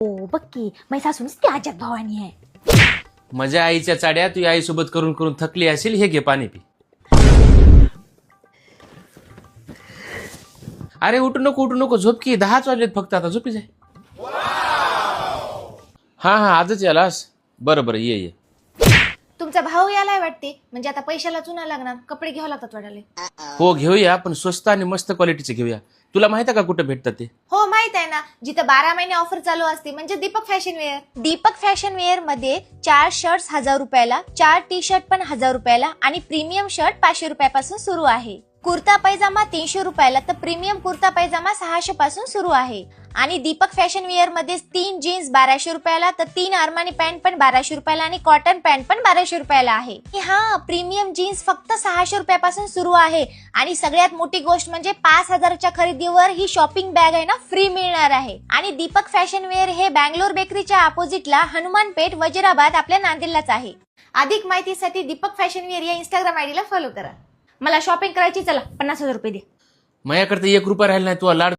हो बघ की माझी सासू नुसती आज्यात भवानी आहे. माझ्या आईच्या चाड्या तू आईसोबत करून करून थकली असेल. हे घे पाणी पी. अरे उठू नको झोप की. 10च वाजलेत फक्त. आता झोपी जाय. हा आजच यालास. बरं ये. तुमचा भाऊ यालाय वाटते, म्हणजे आता पैशाला चुना लागणार, कपडे घ्यावं लागतात वाटाले. हो घेऊया, पण स्वस्त आणि मस्त क्वालिटीचे घेऊया. तुला माहित आहे का कुठे भेटतात ते? हो माहित आहे ना, जिथं 12 महिने ऑफर चालू असते, म्हणजे Deepak fashion wear. Deepak fashion wear मध्ये 4 शर्ट्स 1000 रुपयाला, 4 टी शर्ट पण 1000 रुपयाला आणि प्रीमियम शर्ट 500 रुपयापासून सुरू आहे. कुर्ता पैजामा 300 रुपयाला तर प्रीमियम कुर्ता पैजामा 600 पासून सुरू आहे. आणि दीपक फॅशन वेअर मध्ये 3 जीन्स 1200 रुपयाला तर 3 अरमानी पॅन्ट पण 1200 रुपयाला आणि कॉटन पॅन्ट पण 1200 रुपयाला आहे. हा प्रीमियम जीन्स फक्त 600 रुपयापासून सुरू आहे. आणि सगळ्यात मोठी गोष्ट म्हणजे 5000च्या खरेदीवर ही शॉपिंग बॅग आहे ना फ्री मिळणार आहे. आणि दीपक फॅशन वेअर हे बँगलोर बेकरीच्या अपोजिटला हनुमान पेठ वजिराबाद आपल्या नांदेडलाच आहे. अधिक माहितीसाठी दीपक फॅशन वेअर या इंस्टाग्राम आयडीला फॉलो करा. मला शॉपिंग करायची, चला 50,000 रुपये दे. माझ्याकडे 1 रुपया राहिला नाही. तू लाड